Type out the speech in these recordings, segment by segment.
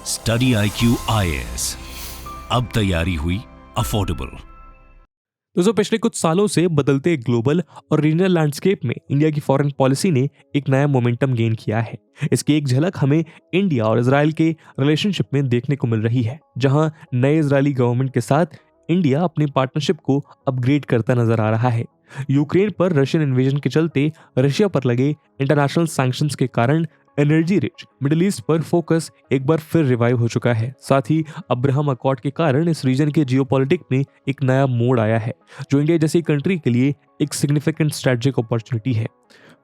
Study IQ IAS, अब तैयारी हुई अफोर्डेबल। दोस्तों, पिछले कुछ सालों से बदलते ग्लोबल और रीजनल लैंडस्केप में इंडिया की फॉरेन पॉलिसी ने एक नया मोमेंटम गेन किया है। इसकी एक झलक हमें इंडिया और इजराइल के रिलेशनशिप में देखने को मिल रही है, जहां नए इजरायली गवर्नमेंट के साथ इंडिया अपनी पार्टनरशिप को अपग्रेड करता नजर आ रहा है। यूक्रेन पर रशियन इन्वेजन के चलते रशिया पर लगे इंटरनेशनल सैंक्शंस के कारण एनर्जी रिच मिडिल ईस्ट पर फोकस एक बार फिर रिवाइव हो चुका है। साथ ही अब्राहम अकॉर्ड के कारण इस रीजन के जियोपॉलिटिक में एक नया मोड़ आया है, जो इंडिया जैसी कंट्री के लिए एक सिग्निफिकेंट स्ट्रेटेजिक अपॉर्चुनिटी है।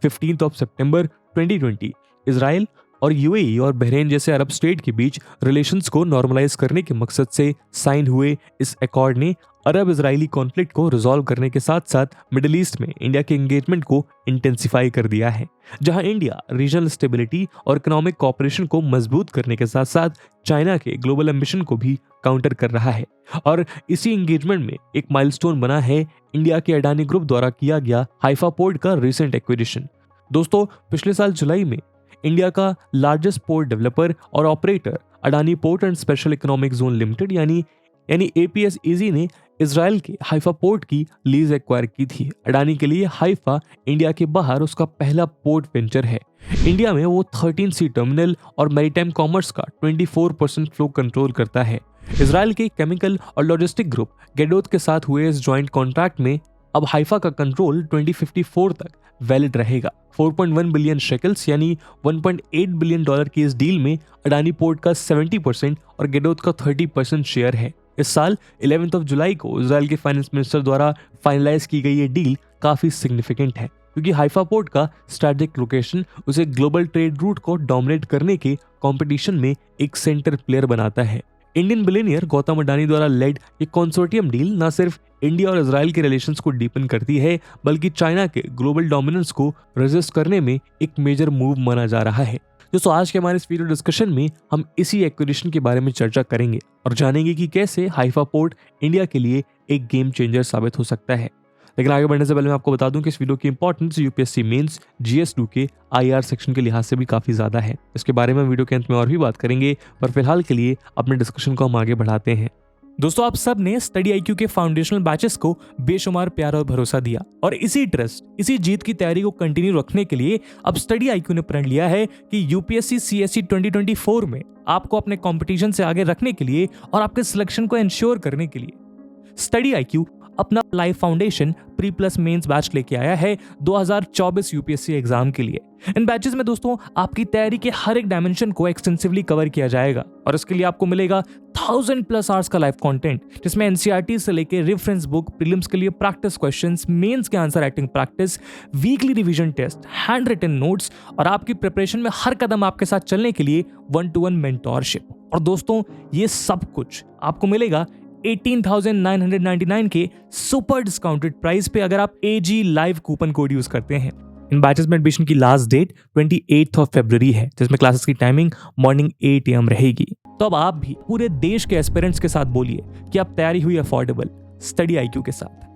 15 सितंबर 2020 इजराइल और यूएई और बहरीन जैसे अरब स्टेट के बीच रिलेशंस को नॉर्मलाइज करने के मकसद से साइन हुए इस अकॉर्ड ने अरब इजरायली कॉन्फ्लिक्ट को रिजॉल्व करने के साथ साथ मिडिल ईस्ट में इंडिया के एंगेजमेंट को इंटेंसिफाई कर दिया है, जहां इंडिया रीजनल स्टेबिलिटी और इकोनॉमिक कोऑपरेशन को मजबूत करने के साथ साथ चाइना के ग्लोबल एम्बिशन को भी काउंटर कर रहा है। और इसी एंगेजमेंट में एक माइलस्टोन बना है इंडिया के अडानी ग्रुप द्वारा किया गया हाइफा पोर्ट का रिसेंट एक्विजिशन। दोस्तों, पिछले साल जुलाई में इंडिया का लार्जेस्ट पोर्ट डेवलपर और operator Adani port and special economic zone limited यानी APSEZ ने इजराइल के हाइफा पोर्ट की लीज एक्वायर की थी। अडानी के लिए हाइफा इंडिया के बाहर उसका पहला पोर्ट वेंचर है। इंडिया में वो 13 सी टर्मिनल और मैरीटाइम कॉमर्स का 24% फ्लो कंट्रोल करता है। इजराइल के केमिकल और लॉजिस्टिक ग्रुप गेडोथ के साथ हुए इस ज्वाइंट कॉन्ट्रैक्ट में अब हाइफा का कंट्रोल 2054 तक वैलिड रहेगा। 4.1 बिलियन शेकल्स यानी $1.8 बिलियन की इस डील में अडानी पोर्ट का 70% और गेडोथ का 30% शेयर है। इस साल 11 जुलाई को इजराइल के फाइनेंस मिनिस्टर द्वारा फाइनलाइज की गई ये डील काफी सिग्निफिकेंट है, क्योंकि हाइफा पोर्ट का स्ट्रेटेजिक लोकेशन उसे ग्लोबल ट्रेड रूट को डोमिनेट करने के कंपटीशन में एक सेंटर प्लेयर बनाता है। इंडियन बिलियनियर गौतम अडानी द्वारा लेड ये कंसोर्टियम डील न सिर्फ इंडिया और इजराइल के रिलेशंस को डीपन करती है, बल्कि चाइना के ग्लोबल डोमिनेंस को रेजिस्ट करने में एक मेजर मूव माना जा रहा है। दोस्तों, आज के हमारे इस वीडियो डिस्कशन में हम इसी एक्विजिशन के बारे में चर्चा करेंगे और जानेंगे कि कैसे हाइफा पोर्ट इंडिया के लिए एक गेम चेंजर साबित हो सकता है। लेकिन आगे बढ़ने से पहले मैं आपको बता दूं कि इस वीडियो की इंपॉर्टेंस यूपीएससी मेंस GS2 के IR सेक्शन के लिहाज से भी काफी ज्यादा है। इसके बारे में वीडियो के अंत में और भी बात करेंगे, पर फिलहाल के लिए अपने डिस्कशन को हम आगे बढ़ाते हैं। दोस्तों, आप सब ने स्टडी IQ के फाउंडेशनल बैचेस को बेशुमार प्यार और भरोसा दिया और इसी ट्रस्ट, इसी जीत की तैयारी को कंटिन्यू रखने के लिए अब स्टडी IQ ने प्रण लिया है कि UPSC CSE 2024 में आपको अपने कंपटीशन से आगे रखने के लिए और आपके सिलेक्शन को इंश्योर करने के लिए स्टडी IQ अपना life foundation pre plus mains batch लेके आया है 2024 UPSC एग्जाम के लिए। इन बैचेस में दोस्तों आपकी तैयारी के हर एक डायमेंशन को एक्सटेंसिवली कवर किया जाएगा और इसके लिए आपको मिलेगा 1000+ आवर्स का लाइव कंटेंट, जिसमें NCERT से लेके रेफरेंस बुक, प्रीलिम्स के लिए प्रैक्टिस क्वेश्चंस, मेंस के answer writing practice, weekly revision test, hand written notes और आपकी प्रिपरेशन में हर कदम आपके साथ चलने के लिए 1-to-1 मेंटोरशिप। और दोस्तों, ये सब कुछ आपको मिलेगा 18,999 के सुपर डिस्काउंटेड प्राइस पे अगर आप AG live coupon code use करते हैं। इन बैचेस में एडमिशन की लास्ट डेट 28 फरवरी है, जिसमें क्लासेस की टाइमिंग मॉर्निंग 8 AM रहेगी। तो अब आप भी पूरे देश के एस्पिरेंट्स के साथ बोलिए कि आप तैयारी हुई अफोर्डेबल स्टडी IQ के साथ।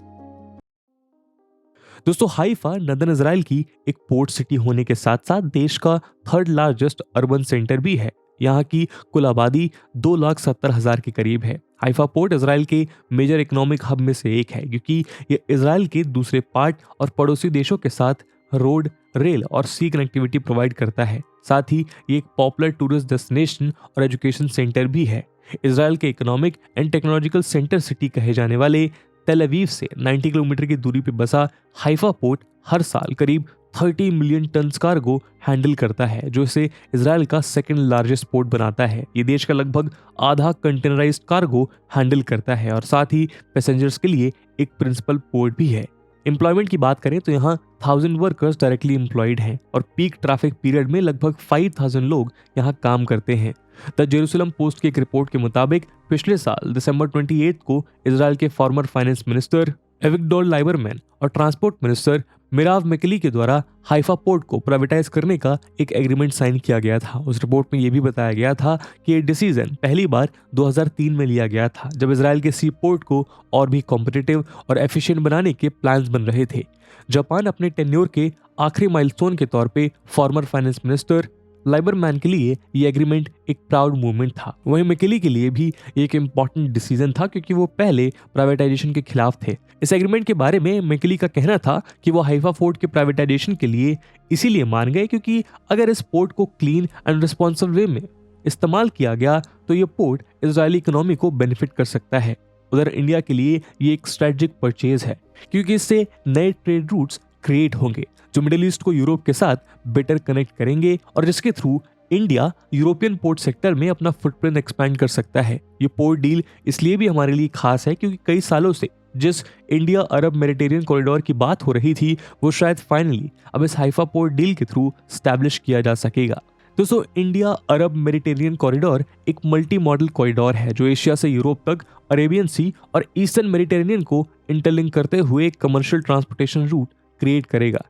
दोस्तों, हाइफा नदन इजराइल की एक पोर्ट सिटी होने के साथ साथ देश का 3rd लार्जेस्ट अर्बन सेंटर भी है। यहाँ की कुल आबादी 2,70,000 के करीब है। हाइफा पोर्ट इजराइल के मेजर इकोनॉमिक हब में से एक है, क्योंकि ये इजराइल के दूसरे पार्ट और पड़ोसी देशों के साथ रोड, रेल और सी कनेक्टिविटी प्रोवाइड करता है। साथ ही ये एक पॉपुलर टूरिस्ट डेस्टिनेशन और एजुकेशन सेंटर भी है। इजराइल के economic and technological centre city कहे जाने वाले तेल अवीव से 90 किलोमीटर की दूरी पर बसा हाइफा पोर्ट हर साल करीब 30 मिलियन टन कार्गो हैंडल करता है, जो इसे इजराइल का 2nd लार्जेस्ट पोर्ट बनाता है। ये देश का लगभग आधा कंटेनराइज्ड कार्गो हैंडल करता है और साथ ही पैसेंजर्स के लिए एक प्रिंसिपल पोर्ट भी है। एम्प्लॉयमेंट की बात करें तो यहाँ 1000 वर्कर्स डायरेक्टली एम्प्लॉयड हैं और पीक ट्रैफिक पीरियड में लगभग 5000 लोग यहाँ काम करते हैं। द जेरूसलम पोस्ट की एक रिपोर्ट के मुताबिक पिछले साल दिसंबर 28 को इजराइल के फॉर्मर फाइनेंस मिनिस्टर एविगडोर लाइबरमैन और ट्रांसपोर्ट मिनिस्टर मिराव मिकली के द्वारा हाइफा पोर्ट को प्राइवेटाइज करने का एक एग्रीमेंट साइन किया गया था। उस रिपोर्ट में यह भी बताया गया था कि ये डिसीजन पहली बार 2003 में लिया गया था, जब इजराइल के सी पोर्ट को और भी कॉम्पिटिटिव और एफिशिएंट बनाने के प्लान्स बन रहे थे। जापान अपने टेन्योर के आखिरी माइलस्टोन के तौर पे फॉर्मर फाइनेंस मिनिस्टर लाइबरमैन के लिए ये एग्रीमेंट एक प्राउड मूवमेंट था। वहीं मैकिली के लिए भी एक इम्पॉर्टेंट डिसीजन था क्योंकि वो पहले प्राइवेटाइजेशन के खिलाफ थे। इस एग्रीमेंट के बारे में मैकिली का कहना था कि वो हाइफा पोर्ट के प्राइवेटाइजेशन के लिए इसीलिए मान गए क्योंकि अगर इस पोर्ट को क्लीन एंड रिस्पॉन्सिबल वे में इस्तेमाल किया गया तो ये पोर्ट इजरायली इकोनॉमी को बेनिफिट कर सकता है। उधर इंडिया के लिए ये एक स्ट्रेटेजिक परचेज है क्योंकि इससे नए ट्रेड रूट्स क्रिएट होंगे जो मिडिल ईस्ट को यूरोप के साथ बेटर कनेक्ट करेंगे और जिसके through India European port sector में अपना फुटप्रिंट एक्सपैंड कर सकता है। ये पोर्ट डील इसलिए भी हमारे लिए खास है क्योंकि कई सालों से जिस इंडिया अरब मेडिटेरियन कॉरिडोर की बात हो रही थी वो शायद फाइनली अब इस हाइफा पोर्ट डील के थ्रू स्टैब्लिश किया जा सकेगा। दोस्तों, इंडिया अरब मेडिटेरियन कॉरिडोर एक मल्टी मॉडल कॉरिडोर है जो एशिया से यूरोप तक अरेबियन सी और ईस्टर्न मेडिटेरेनियन को इंटरलिंक करते हुए एक कमर्शियल ट्रांसपोर्टेशन रूट क्रिएट करेगा।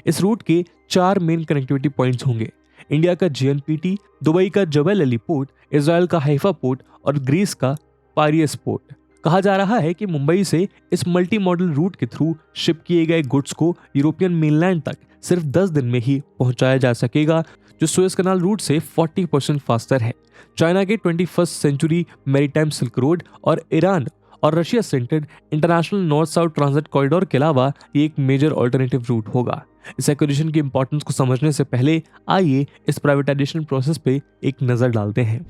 इस रूट के 4 मेन कनेक्टिविटी पॉइंट्स होंगे। इंडिया का JNPT, दुबई का जबल अली पोर्ट, इजराइल का हाइफा पोर्ट और ग्रीस का पारियस पोर्ट। कहा जा रहा है कि मुंबई से इस मल्टी मॉडल रूट के थ्रू शिप किए गए गुड्स को यूरोपियन मेनलैंड तक सिर्फ 10 दिन में ही पहुंचाया जा सकेगा, जो सुएज कनाल रूट से 40% फास्टर है। चाइना के 21st century maritime silk road और ईरान और Russia centred international north south transit corridor के अलावा ये एक मेजर ऑल्टरनेटिव रूट होगा। इस एक्विजिशन की इंपॉर्टेंस को समझने से पहले आइए इस प्राइवेटाइजेशन प्रोसेस पे एक नजर डालते हैं।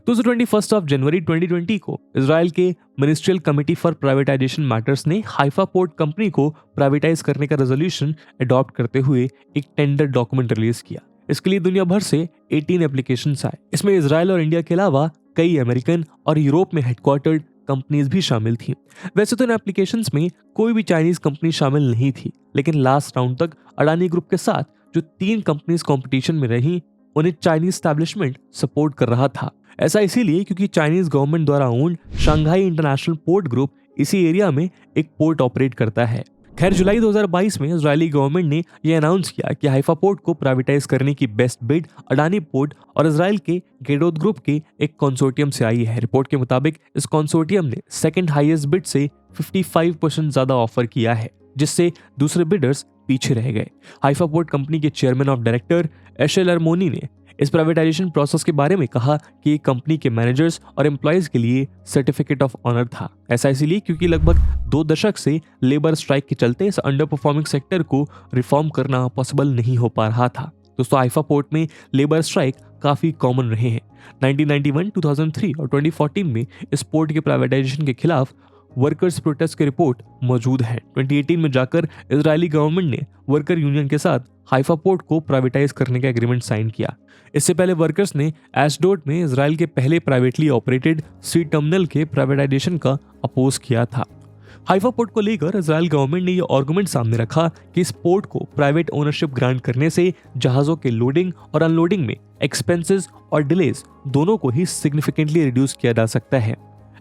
दोस्तों, 21 जनवरी 2020 को इजराइल के ministerial committee for privatisation matters ने हाइफा पोर्ट कंपनी को प्राइवेटाइज करने का रेजोल्यूशन अडॉप्ट करते हुए एक टेंडर डॉक्यूमेंट रिलीज किया। इसके लिए दुनिया भर से 18 एप्लीकेशंस आए। इसमें इजराइल और इंडिया के अलावा कई अमेरिकन और यूरोप में हेडक्वार्टर्ड कंपनीज भी शामिल थी। वैसे तो इन एप्लीकेशंस में कोई भी चाइनीज कंपनी शामिल नहीं थी, लेकिन लास्ट राउंड तक अडानी ग्रुप के साथ जो 3 कंपनीज कंपटीशन में रही उन्हें चाइनीज एस्टैब्लिशमेंट सपोर्ट कर रहा था। ऐसा इसीलिए क्योंकि चाइनीज गवर्नमेंट द्वारा owned Shanghai international port group इसी एरिया में एक पोर्ट ऑपरेट करता है। खैर, जुलाई 2022 में इजरायली गवर्नमेंट ने यह अनाउंस किया कि हाइफा पोर्ट को प्राइवेटाइज करने की बेस्ट बिड अडानी पोर्ट और इजराइल के गेडोत ग्रुप के एक कंसोर्टियम से आई है। रिपोर्ट के मुताबिक इस कंसोर्टियम ने सेकंड हाईएस्ट बिड से 55% ज्यादा ऑफर किया है, जिससे दूसरे बिडर्स पीछे रह गए। हाइफा पोर्ट कंपनी के चेयरमैन ऑफ डायरेक्टर एशेल अरमोनी ने इस प्राइवेटाइजेशन प्रोसेस के बारे में कहा कि कंपनी के मैनेजर्स और एम्प्लॉयज के लिए सर्टिफिकेट ऑफ ऑनर था। ऐसा इसलिए क्योंकि लगभग 2 दशक से लेबर स्ट्राइक के चलते इस अंडर परफॉर्मिंग सेक्टर को रिफॉर्म करना पॉसिबल नहीं हो पा रहा था। दोस्तों, हाइफा पोर्ट में लेबर स्ट्राइक काफी कॉमन रहे हैं। 1991, 2003 और 2014 में इस पोर्ट के प्राइवेटाइजेशन के खिलाफ वर्कर्स प्रोटेस्ट की रिपोर्ट मौजूद है। 2018 में जाकर इजरायली गवर्नमेंट ने वर्कर यूनियन के साथ हाइफा पोर्ट को प्राइवेटाइज करने का एग्रीमेंट साइन किया। इससे पहले वर्कर्स ने एशडोड में इजराइल के पहले प्राइवेटली ऑपरेटेड सी टर्मिनल के प्राइवेटाइजेशन का अपोज किया था। हाइफा पोर्ट को लेकर इजराइल गवर्नमेंट ने यह आर्गुमेंट सामने रखा कि इस पोर्ट को प्राइवेट ओनरशिप ग्रांट करने से जहाजों के लोडिंग और अनलोडिंग में एक्सपेंसेस और डिलेज दोनों को ही सिग्निफिकेंटली रिड्यूस किया जा सकता है।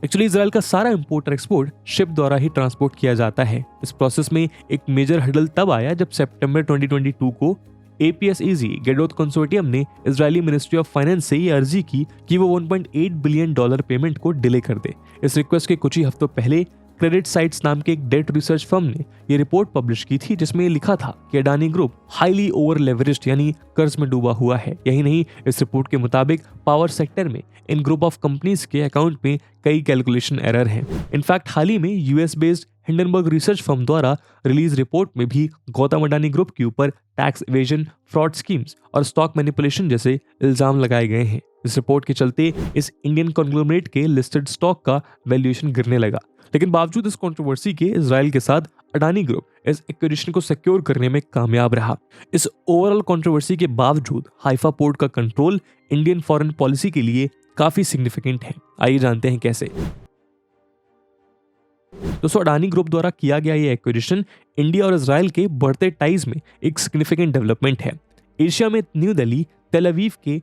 एक्चुअली इजराइल का सारा इंपोर्ट और एक्सपोर्ट शिप द्वारा ही ट्रांसपोर्ट किया जाता है। इस प्रोसेस में एक मेजर हर्डल तब आया जब सितंबर 2022 को APSEZ गेडोत कंसोर्टियम ने इजरायली मिनिस्ट्री ऑफ फाइनेंस से ये अर्जी की कि वो $1.8 बिलियन पेमेंट को डिले कर दे। इस रिक्वेस्ट के कुछ ही हफ्तों पहले क्रेडिट साइट्स नाम के एक डेट रिसर्च फर्म ने ये रिपोर्ट पब्लिश की थी जिसमें लिखा था कि Adani group highly over leveraged यानी कर्ज में डूबा हुआ है। यही नहीं, इस रिपोर्ट के मुताबिक पावर सेक्टर में इन ग्रुप ऑफ कंपनीज के अकाउंट में कई कैलकुलेशन एरर हैं। इनफैक्ट हाल ही में US based Hindenburg research firm द्वारा रिलीज रिपोर्ट में भी गौतम अडानी ग्रुप के ऊपर टैक्स इवेजन, फ्रॉड स्कीम्स और स्टॉक मैनिपुलेशन जैसे इल्जाम लगाए गए हैं। इस रिपोर्ट के चलते इस इंडियन कॉन्ग्लोमरेट के लिस्टेड स्टॉक का वैल्यूएशन गिरने लगा। लेकिन बावजूद इस कंट्रोवर्सी के इजराइल के साथ अडानी ग्रुप इस एक्विजिशन को सिक्योर करने में कामयाब रहा। इस ओवरऑल कंट्रोवर्सी के बावजूद हाइफा पोर्ट का कंट्रोल इंडियन फॉरेन पॉलिसी के लिए काफी सिग्निफिकेंट है। आइए जानते हैं कैसे। दोस्तों, अडानी ग्रुप द्वारा किया गया ये एक्विजिशन इंडिया और इजराइल के बढ़ते टाइज में एक सिग्निफिकेंट डेवलपमेंट है। एशिया में न्यू दिल्ली तेल अवीव के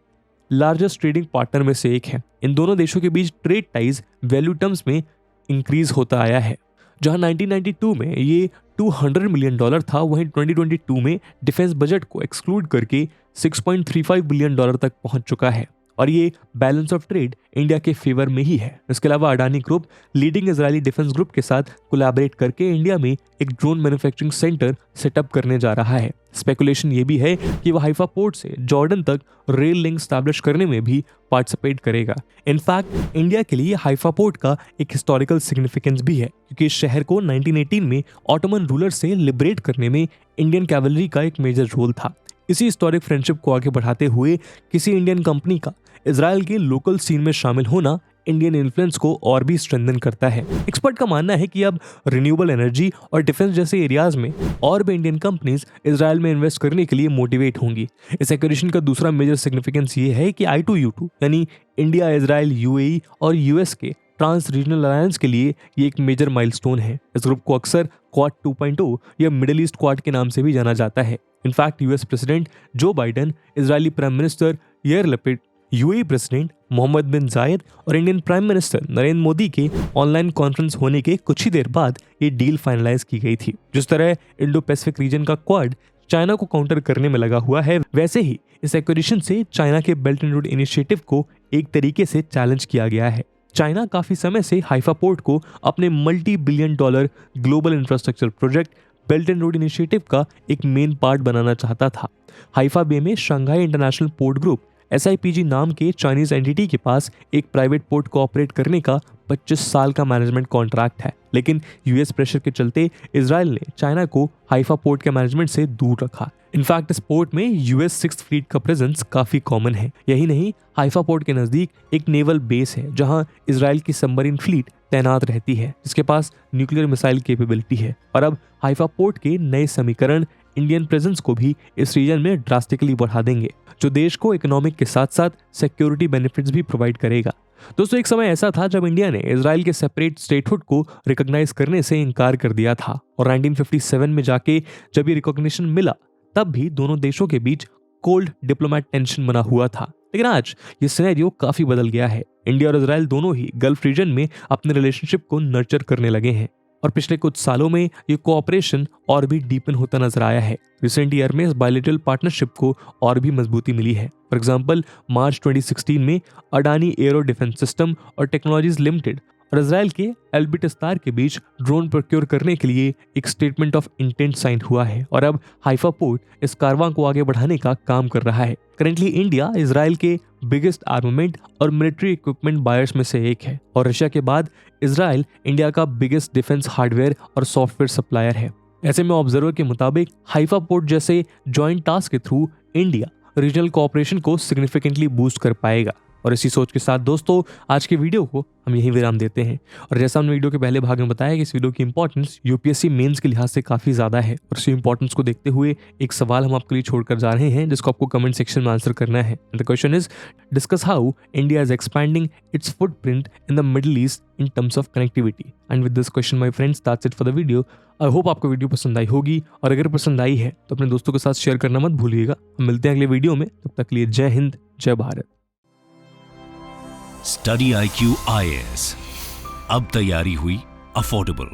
लार्जेस्ट ट्रेडिंग पार्टनर में से एक है। इन दोनों देशों के बीच ट्रेड टाइज वैल्यू टर्म्स में इंक्रीज होता आया है। जहां 1992 में ये $200 मिलियन था, वहीं 2022 में डिफेंस बजट को एक्सक्लूड करके $6.35 बिलियन तक पहुंच चुका है। और ये बैलेंस ऑफ ट्रेड इंडिया के फेवर में ही है। इसके अलावा Adani group leading Israeli defence group के साथ कोलैबोरेट करके इंडिया में एक ड्रोन मैन्युफैक्चरिंग सेंटर सेटअप करने जा रहा है। स्पेकुलेशन ये भी है कि वह हाइफा पोर्ट से जॉर्डन तक रेल लिंक स्टैब्लिश करने में भी पार्टिसिपेट करेगा। इनफैक्ट इंडिया के लिए हाइफा पोर्ट का एक हिस्टोरिकल सिग्निफिकेंस भी है, क्योंकि इस शहर को 1918 में ऑटोमन रूलर से लिबरेट करने में इंडियन कैवलरी का एक मेजर रोल था। इसी हिस्टोरिक फ्रेंडशिप को आगे बढ़ाते हुए किसी इंडियन कंपनी का इजराइल के लोकल सीन में शामिल होना इंडियन इन्फ्लुएंस को और भी स्ट्रेंथन करता है। एक्सपर्ट का मानना है कि अब रिन्यूएबल एनर्जी और डिफेंस जैसे एरियाज में और भी इंडियन कंपनीज इजराइल में इन्वेस्ट करने के लिए मोटिवेट होंगी। इस एक्विजिशन का दूसरा मेजर सिग्निफिकेंस ये है कि I2U2 यानी इंडिया, इजराइल, UAE और US के ट्रांस रीजनल अलायंस के लिए ये एक मेजर माइलस्टोन है। इस ग्रुप को अक्सर क्वाड 2.0 या मिडिल ईस्ट क्वाड के नाम से भी जाना जाता है। In fact US president Joe Biden, Israeli prime minister यार लपिड, UAE प्रेसिडेंट मोहम्मद बिन जायद और Indian prime minister Narendra Modi के ऑनलाइन कॉन्फ्रेंस होने के कुछ ही देर बाद ये डील फाइनलाइज की गई थी। जिस तरह इंडो पैसिफिक रीजन का क्वाड चाइना को काउंटर करने में लगा हुआ है, वैसे ही इस एक्विजिशन से चाइना के बेल्ट एंड रोड इनिशिएटिव को एक तरीके से चैलेंज किया गया है। चाइना काफी समय से हाइफा पोर्ट को अपने $multi-billion global infrastructure project belt and road initiative का एक मेन पार्ट बनाना चाहता था। हाइफा बे में Shanghai international port group SIPG नाम के चाइनीज एंटिटी के पास एक प्राइवेट पोर्ट को ऑपरेट करने का 25 साल का मैनेजमेंट कॉन्ट्रैक्ट है, लेकिन US प्रेशर के चलते इजराइल ने चाइना को हाइफा पोर्ट के मैनेजमेंट से दूर रखा। इनफैक्ट इस पोर्ट में US 6th फ्लीट का प्रेजेंस काफी कॉमन है। यही नहीं, हाइफा पोर्ट के नजदीक एक नेवल बेस है जहां इजराइल की सबमरीन फ्लीट तैनात रहती है, जिसके पास न्यूक्लियर मिसाइल कैपेबिलिटी है। और अब हाइफा पोर्ट के नए समीकरण इंडियन प्रेजेंस को भी इस रीजन में ड्रास्टिकली बढ़ा देंगे, जो देश को इकोनॉमिक के साथ साथ सिक्योरिटी बेनिफिट्स भी प्रोवाइड करेगा। दोस्तों, एक समय ऐसा था जब इंडिया ने इजराइल के सेपरेट स्टेटहुड को रिकॉग्नाइज करने से इनकार कर दिया था, और 1957 में जाके जब ये रिकॉग्निशन मिला तब भी दोनों देशों के बीच कोल्ड डिप्लोमेट टेंशन बना हुआ था। लेकिन आज ये सिनेरियो काफी बदल गया है। इंडिया और इजराइल दोनों ही गल्फ रीजन में अपने रिलेशनशिप को नर्चर करने लगे हैं, और पिछले कुछ सालों में ये कोऑपरेशन और भी डीपन होता नजर आया है। रिसेंट ईयर में इस बायलैटरल पार्टनरशिप को और भी मजबूती मिली है। फॉर एग्जांपल, मार्च 2016 में अडानी एरो डिफेंस सिस्टम और टेक्नोलॉजीज लिमिटेड और इजराइल के एल्बिट स्टार के बीच ड्रोन प्रोक्योर करने के लिए एक स्टेटमेंट ऑफ इंटेंट साइन हुआ है, और अब हाइफा पोर्ट इस कारवां को आगे बढ़ाने का काम कर रहा है। करेंटली इंडिया इजराइल के बिगेस्ट आर्मामेंट और मिलिट्री इक्विपमेंट बायर्स में से एक है, और रशिया के बाद इजराइल इंडिया का बिगेस्ट डिफेंस हार्डवेयर और सॉफ्टवेयर सप्लायर है। ऐसे में ऑब्जर्वर के मुताबिक हाइफा पोर्ट जैसे ज्वाइंट टास्क के थ्रू इंडिया रीजनल कोऑपरेशन को सिग्निफिकेंटली बूस्ट कर पाएगा। और इसी सोच के साथ दोस्तों, आज के वीडियो को हम यहीं विराम देते हैं। और जैसा हमने वीडियो के पहले भाग में बताया कि इस वीडियो की इंपॉर्टेंस UPSC मेंस के लिहाज से काफी ज्यादा है, और इसी इंपॉर्टेंस को देखते हुए एक सवाल हम आपके लिए छोड़कर जा रहे हैं, जिसको आपको कमेंट सेक्शन में आंसर करना है। The question is, discuss how India is expanding it's footprint in the middle east in terms of connectivity. And with this question my friends, that's it for the video. I hope आपको video पसंद आई होगी, और अगर पसंद आई है तो अपने दोस्तों के साथ शेयर करना मत भूलिएगा। हम मिलते हैं अगले वीडियो में, तब तक के लिए जय हिंद, जय भारत। स्टडी IQ IAS, अब तैयारी हुई अफोर्डेबल।